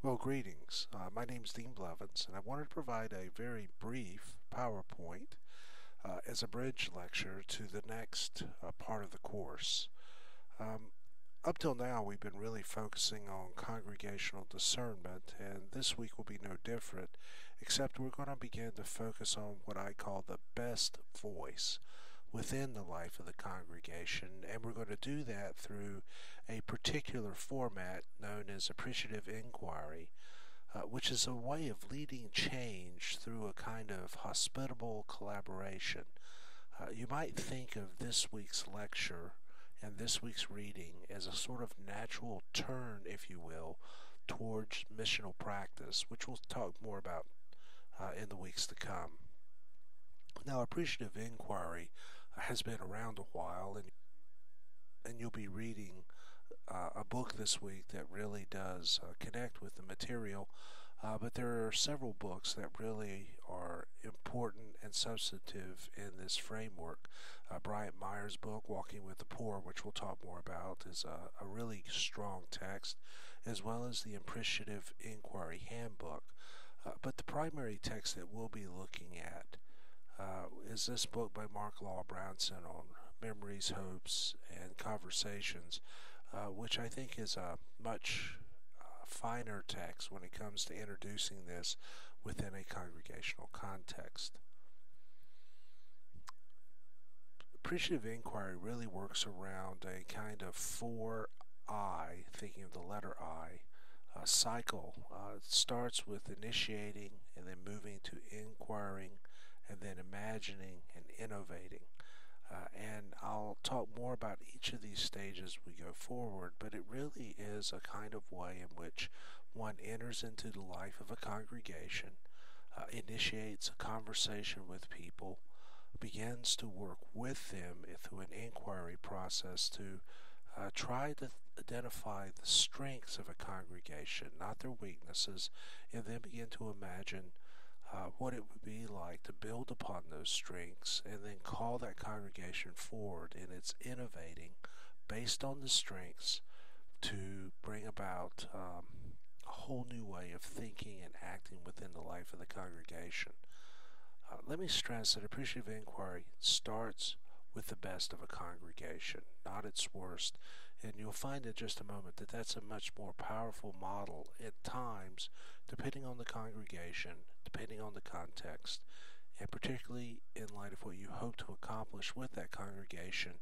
Well, greetings. My name is Dean Blevins, and I wanted to provide a very brief PowerPoint as a bridge lecture to the next part of the course. Um, Up till now, we've been really focusing on congregational discernment, and this week will be no different, except we're going to begin to focus on what I call the best voice within the life of the congregation, and we're going to do that through a particular format known as Appreciative Inquiry, which is a way of leading change through a kind of hospitable collaboration. You might think of this week's lecture and this week's reading as a sort of natural turn, if you will, towards missional practice, which we'll talk more about in the weeks to come. Now, Appreciative Inquiry has been around a while, and you'll be reading a book this week that really does connect with the material, but there are several books that really are important and substantive in this framework. Bryant Meyer's book, Walking with the Poor, which we'll talk more about, is a really strong text, as well as the Appreciative Inquiry Handbook. But the primary text that we'll be looking at is this book by Mark Law Brownson on memories, hopes, and conversations, which I think is a much finer text when it comes to introducing this within a congregational context. Appreciative inquiry really works around a kind of 4I, thinking of the letter I, cycle. It starts with initiating and then moving to inquiring and then imagining and innovating. And I'll talk more about each of these stages as we go forward, but it really is a kind of way in which one enters into the life of a congregation, initiates a conversation with people, begins to work with them through an inquiry process to try to identify the strengths of a congregation, not their weaknesses, and then begin to imagine what it would be like to build upon those strengths and then call that congregation forward in its innovating based on the strengths to bring about a whole new way of thinking and acting within the life of the congregation. Let me stress that Appreciative Inquiry starts with the best of a congregation, not its worst, and you'll find in just a moment that that's a much more powerful model at times, depending on the congregation, depending on the context, and particularly in light of what you hope to accomplish with that congregation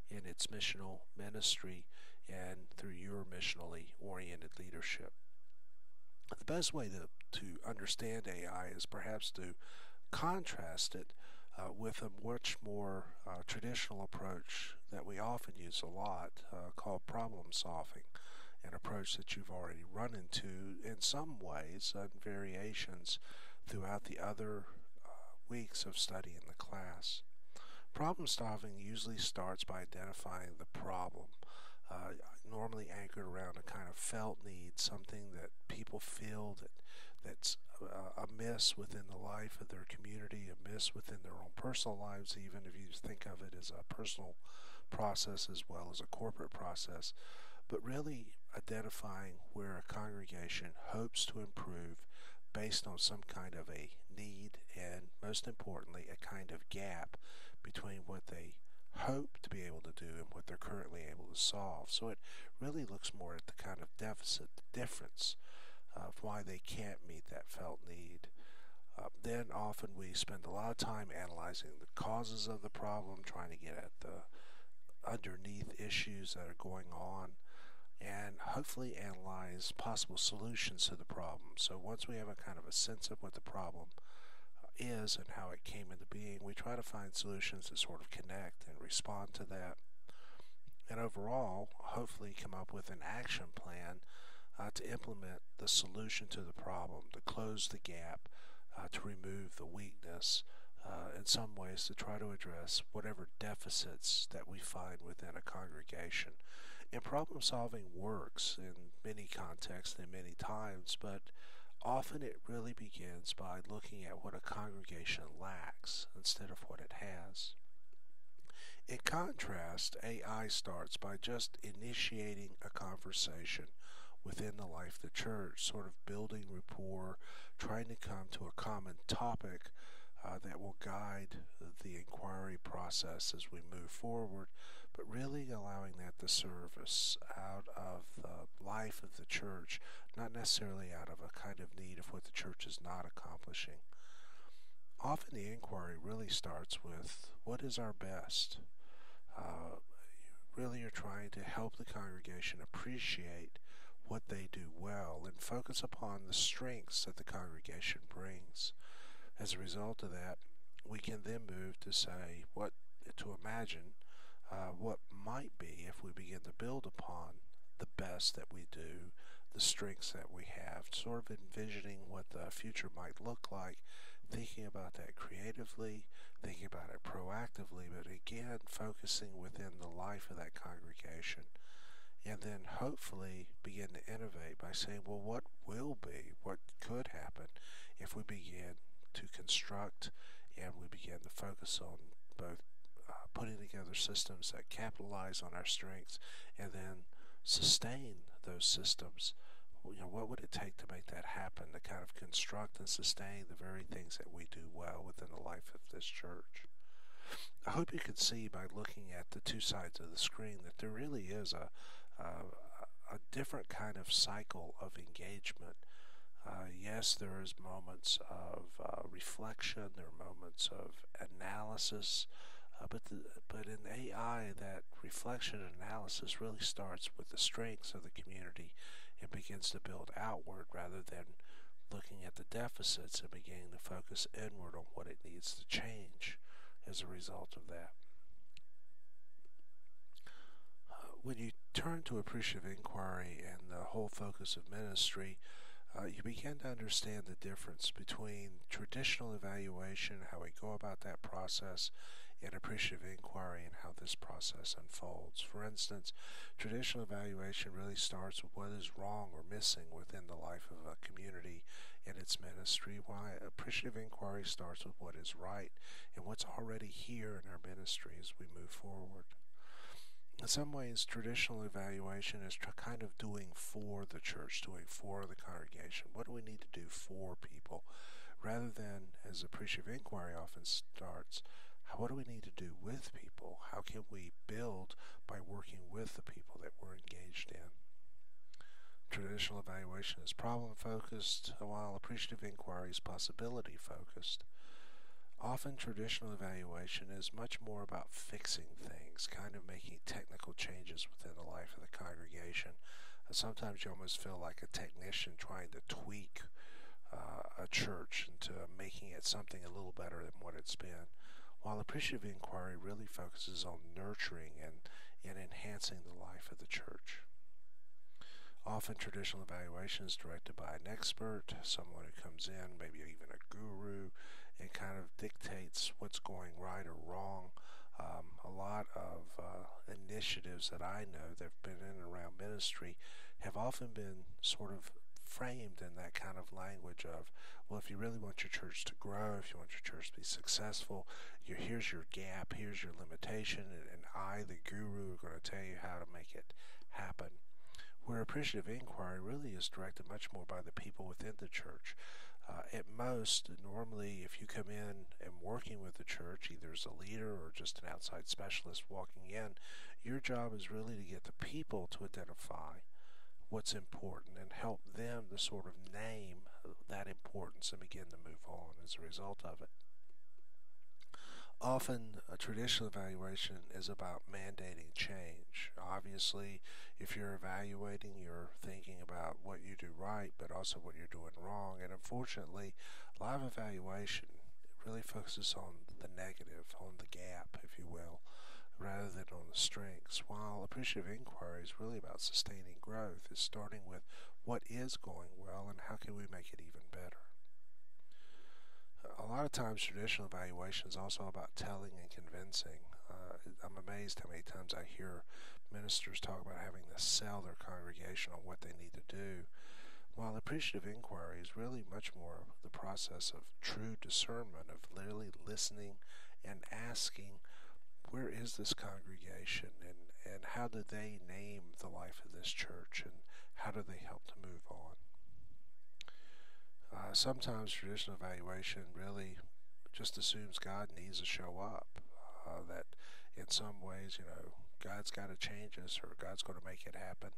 in its missional ministry and through your missionally oriented leadership. The best way to understand AI is perhaps to contrast it with a much more traditional approach that we often use a lot called problem solving, an approach that you've already run into in some ways and variations throughout the other weeks of study in the class. Problem solving usually starts by identifying the problem, normally anchored around a kind of felt need, something that people feel that's amiss within the life of their community, amiss within their own personal lives, even if you think of it as a personal process as well as a corporate process, but really identifying where a congregation hopes to improve based on some kind of a need and, most importantly, a kind of gap between what they hope to be able to do and what they're currently able to solve. So it really looks more at the kind of deficit, the difference of why they can't meet that felt need. Then often we spend a lot of time analyzing the causes of the problem, trying to get at the underneath issues that are going on, and hopefully analyze possible solutions to the problem. So once we have a kind of a sense of what the problem is and how it came into being, we try to find solutions that sort of connect and respond to that. And overall, hopefully come up with an action plan to implement the solution to the problem, to close the gap, to remove the weakness, in some ways to try to address whatever deficits that we find within a congregation. And problem solving works in many contexts and many times, but often it really begins by looking at what a congregation lacks instead of what it has. In contrast, AI starts by just initiating a conversation within the life of the church, sort of building rapport, trying to come to a common topic that will guide the inquiry process as we move forward, but really allowing that to service out of the life of the church, not necessarily out of a kind of need of what the church is not accomplishing. Often the inquiry really starts with, what is our best? Really you're trying to help the congregation appreciate what they do well and focus upon the strengths that the congregation brings. As a result of that, we can then move to say, to imagine what might be if we begin to build upon the best that we do, the strengths that we have, sort of envisioning what the future might look like, thinking about that creatively, thinking about it proactively, but again, focusing within the life of that congregation. And then hopefully begin to innovate by saying, well, what will be, what could happen if we begin to construct and we begin to focus on both putting together systems that capitalize on our strengths and then sustain those systems. What would it take to make that happen, to kind of construct and sustain the very things that we do well within the life of this church? I hope you can see by looking at the two sides of the screen that there really is a different kind of cycle of engagement. Yes, there is moments of reflection, there are moments of analysis, but in AI, that reflection and analysis really starts with the strengths of the community and begins to build outward rather than looking at the deficits and beginning to focus inward on what it needs to change as a result of that. When you turn to appreciative inquiry and the whole focus of ministry, you begin to understand the difference between traditional evaluation, how we go about that process, and appreciative inquiry and how this process unfolds. For instance, traditional evaluation really starts with what is wrong or missing within the life of a community and its ministry, while appreciative inquiry starts with what is right and what's already here in our ministry as we move forward. In some ways, traditional evaluation is kind of doing for the church, doing for the congregation. What do we need to do for people? Rather than, as appreciative inquiry often starts, what do we need to do with people? How can we build by working with the people that we're engaged in? Traditional evaluation is problem-focused, while appreciative inquiry is possibility-focused. Often traditional evaluation is much more about fixing things, kind of making technical changes within the life of the congregation. Sometimes you almost feel like a technician trying to tweak a church into making it something a little better than what it's been, while appreciative inquiry really focuses on nurturing and enhancing the life of the church. Often traditional evaluation is directed by an expert, someone who comes in, maybe even a guru, and kind of dictates what's going right or wrong. A lot of initiatives that I know that have been in and around ministry have often been sort of framed in that kind of language of, well, if you really want your church to grow, if you want your church to be successful, here's your gap, here's your limitation, and I, the guru, are going to tell you how to make it happen. Where appreciative inquiry really is directed much more by the people within the church. At most, normally, if you come in and working with the church, either as a leader or just an outside specialist walking in, your job is really to get the people to identify what's important and help them to sort of name that importance and begin to move on as a result of it. Often, a traditional evaluation is about mandating change. Obviously, if you're evaluating, you're thinking about what you do right, but also what you're doing wrong. And unfortunately, a lot of evaluation really focuses on the negative, on the gap, if you will, rather than on the strengths. While appreciative inquiry is really about sustaining growth, it's starting with what is going well and how can we make it even better. A lot of times traditional evaluation is also about telling and convincing. I'm amazed how many times I hear ministers talk about having to sell their congregation on what they need to do, while appreciative inquiry is really much more the process of true discernment, of literally listening and asking, where is this congregation and how do they name the life of this church, and how do they help to move on? Sometimes traditional evaluation really just assumes God needs to show up. That in some ways, God's got to change us or God's going to make it happen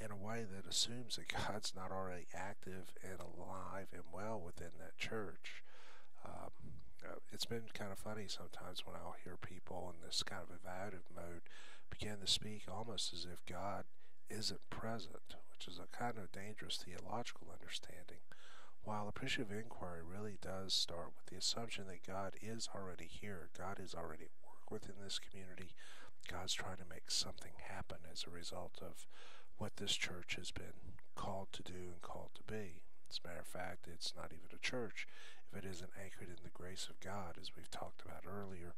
in a way that assumes that God's not already active and alive and well within that church. Um, it's been kind of funny sometimes when I'll hear people in this kind of evaluative mode begin to speak almost as if God isn't present, which is a kind of dangerous theological understanding. While appreciative inquiry really does start with the assumption that God is already here, God is already at work within this community, God's trying to make something happen as a result of what this church has been called to do and called to be. As a matter of fact, it's not even a church if it isn't anchored in the grace of God, as we've talked about earlier.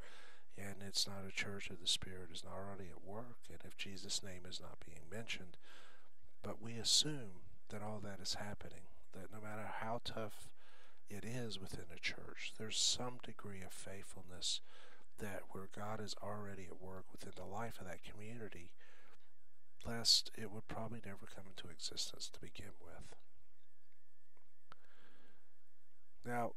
And it's not a church if the Spirit is not already at work and if Jesus' name is not being mentioned. But we assume that all that is happening, that no matter how tough it is within a church, there's some degree of faithfulness that where God is already at work within the life of that community, lest it would probably never come into existence to begin with. Now,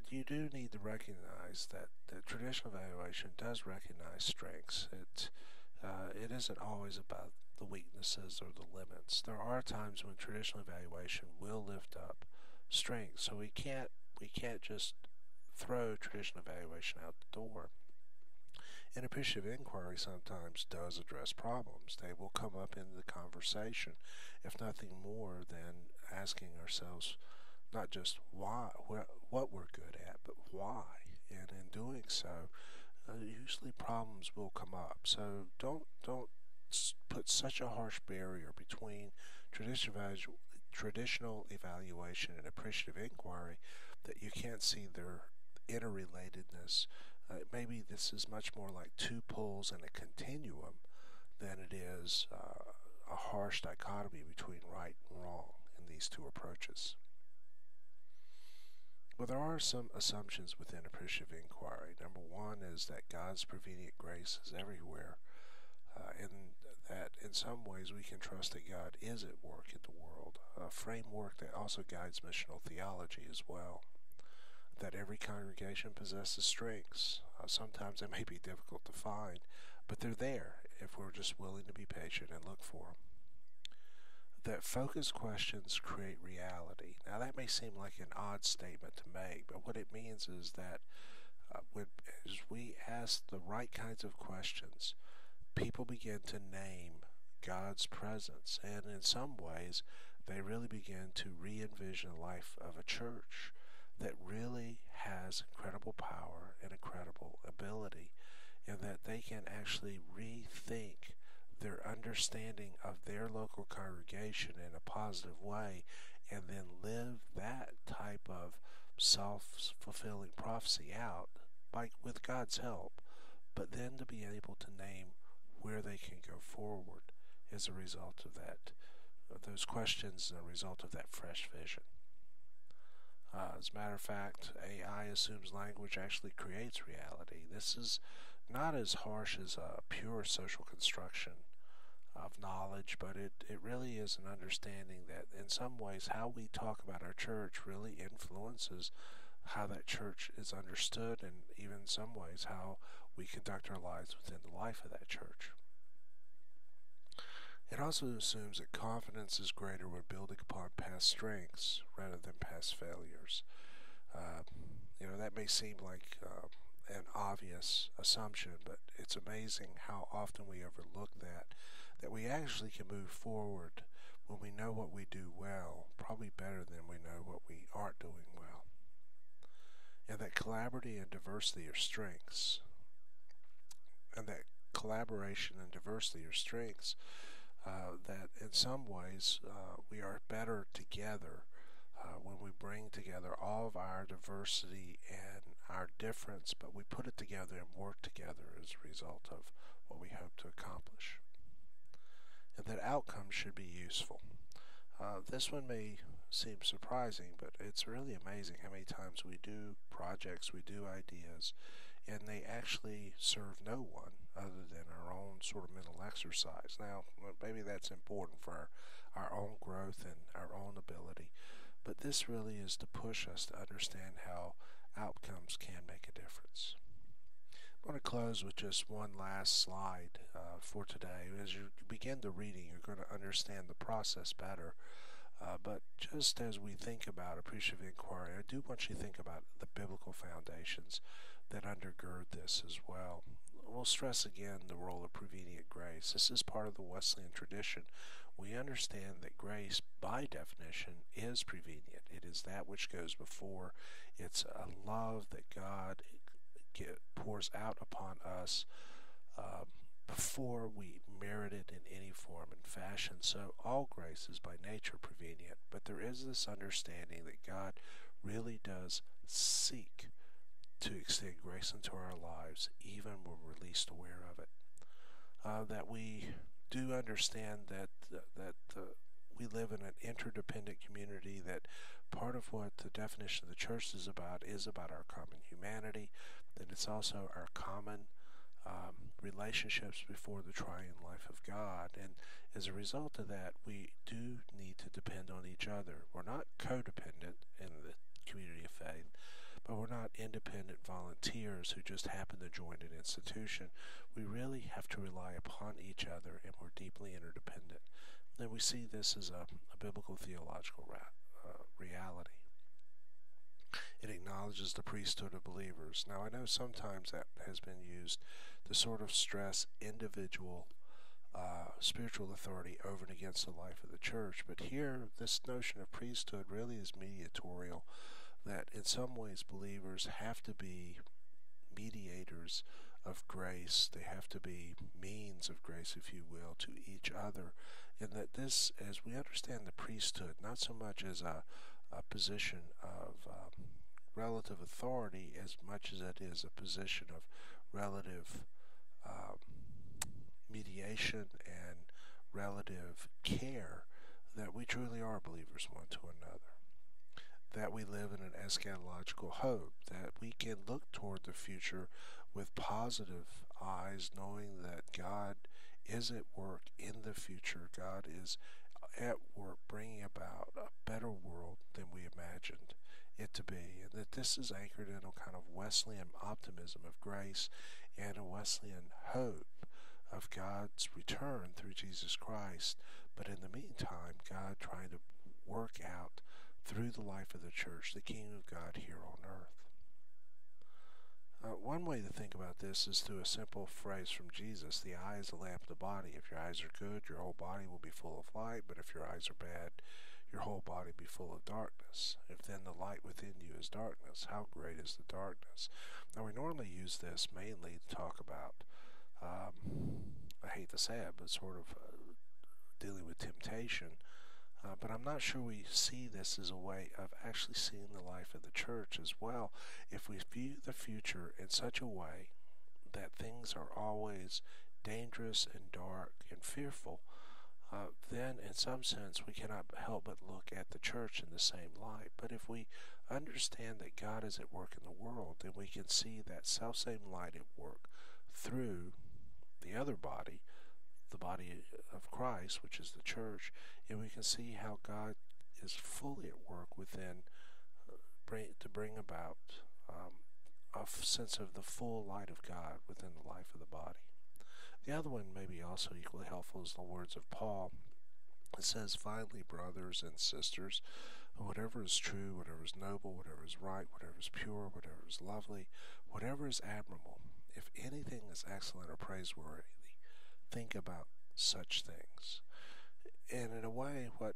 you do need to recognize that the traditional evaluation does recognize strengths. It isn't always about the weaknesses or the limits. There are times when traditional evaluation will lift up strengths, so we can't just throw traditional evaluation out the door. And appreciative inquiry sometimes does address problems. They will come up in the conversation, if nothing more than asking ourselves not just why, what we're good at, but why. And in doing so, usually problems will come up. So don't put such a harsh barrier between traditional evaluation and appreciative inquiry that you can't see their interrelatedness. Maybe this is much more like two poles in a continuum than it is a harsh dichotomy between right and wrong in these two approaches. Well, there are some assumptions within appreciative inquiry. Number one is that God's prevenient grace is everywhere, and that in some ways we can trust that God is at work in the world, a framework that also guides missional theology as well. That every congregation possesses strengths. Sometimes they may be difficult to find, but they're there if we're just willing to be patient and look for them. That focused questions create reality. Now that may seem like an odd statement to make, but what it means is that as we ask the right kinds of questions, people begin to name God's presence, and in some ways they really begin to re-envision the life of a church that really has incredible power and incredible ability, and that they can actually rethink their understanding of their local congregation in a positive way, and then live that type of self-fulfilling prophecy out with God's help, but then to be able to name where they can go forward as a result of that, of those questions, and a result of that fresh vision. As a matter of fact, AI assumes language actually creates reality. This is not as harsh as a pure social construction of knowledge, but it really is an understanding that in some ways how we talk about our church really influences how that church is understood, and even in some ways how we conduct our lives within the life of that church. It also assumes that confidence is greater when building upon past strengths rather than past failures. That may seem like an obvious assumption, but it's amazing how often we overlook that we actually can move forward when we know what we do well, probably better than we know what we aren't doing well. And that collaborativity and diversity are strengths. And that collaboration and diversity are strengths. That in some ways we are better together when we bring together all of our diversity and our difference, but we put it together and work together as a result of what we hope to accomplish. And that outcomes should be useful. This one may seem surprising, but it's really amazing how many times we do projects, we do ideas, and they actually serve no one other than our own sort of mental exercise. Now, maybe that's important for our own growth and our own ability. But this really is to push us to understand how outcomes can make a difference. I want to close with just one last slide for today. As you begin the reading, you're going to understand the process better. But just as we think about appreciative inquiry, I do want you to think about the biblical foundations that undergird this as well. We'll stress again the role of prevenient grace. This is part of the Wesleyan tradition. We understand that grace, by definition, is prevenient. It is that which goes before. It's a love that God pours out upon us before we merit it in any form and fashion. So all grace is by nature prevenient, but there is this understanding that God really does seek to extend grace into our lives, even when we're least aware of it. That we do understand that we live in an interdependent community, that part of what the definition of the church is about our common humanity, that it's also our common relationships before the triune life of God. And as a result of that, we do need to depend on each other. We're not codependent in the community of faith, but we're not independent volunteers who just happen to join an institution. We really have to rely upon each other, and we're deeply interdependent. And we see this as a biblical theological reality. It acknowledges the priesthood of believers. Now, I know sometimes that has been used to sort of stress individual spiritual authority over and against the life of the church. But here, this notion of priesthood really is mediatorial, that in some ways believers have to be mediators of grace. They have to be means of grace, if you will, to each other. And that this, as we understand the priesthood, not so much as a position of relative authority as much as it is a position of relative mediation and relative care, that we truly are believers one to another, that we live in an eschatological hope, that we can look toward the future with positive eyes, knowing that God is at work in the future. God is at work bringing about a better world than we imagined it to be, and that this is anchored in a kind of Wesleyan optimism of grace and a Wesleyan hope of God's return through Jesus Christ, but in the meantime, God trying to work out through the life of the church the kingdom of God here on earth. One way to think about this is through a simple phrase from Jesus: the eye is the lamp of the body. If your eyes are good, your whole body will be full of light, but if your eyes are bad, your whole body will be full of darkness. If then the light within you is darkness, how great is the darkness? Now, we normally use this mainly to talk about, I hate to say it, but sort of dealing with temptation. But I'm not sure we see this as a way of actually seeing the life of the church as well. If we view the future in such a way that things are always dangerous and dark and fearful, then in some sense we cannot help but look at the church in the same light. But if we understand that God is at work in the world, then we can see that self-same light at work through the other body, the body of Christ, which is the church, and we can see how God is fully at work within to bring about a sense of the full light of God within the life of the body. The other one may be also equally helpful is the words of Paul. It says, "Finally, brothers and sisters, whatever is true, whatever is noble, whatever is right, whatever is pure, whatever is lovely, whatever is admirable, if anything is excellent or praiseworthy, think about such things." And in a way, what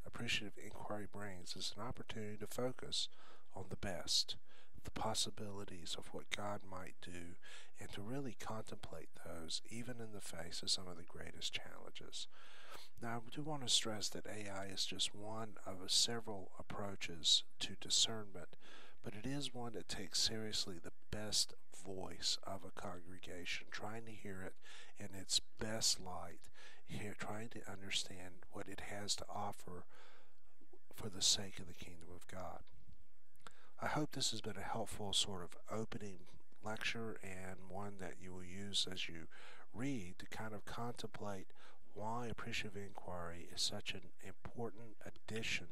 Appreciative Inquiry, brings is an opportunity to focus on the best, the possibilities of what God might do, and to really contemplate those, even in the face of some of the greatest challenges. Now, I do want to stress that AI is just one of several approaches to discernment, but it is one that takes seriously the best voice of a congregation, trying to hear it in its best light, trying to understand what it has to offer for the sake of the kingdom of God. I hope this has been a helpful sort of opening lecture, and one that you will use as you read to kind of contemplate why Appreciative Inquiry is such an important addition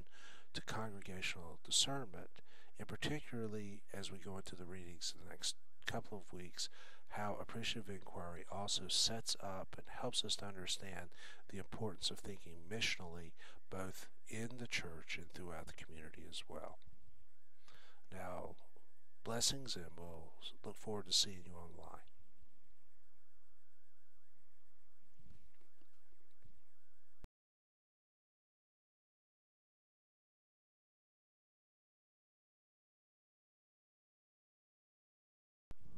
to congregational discernment, and particularly as we go into the readings in the next couple of weeks, how Appreciative Inquiry also sets up and helps us to understand the importance of thinking missionally, both in the church and throughout the community as well. Now, blessings, and we'll look forward to seeing you online.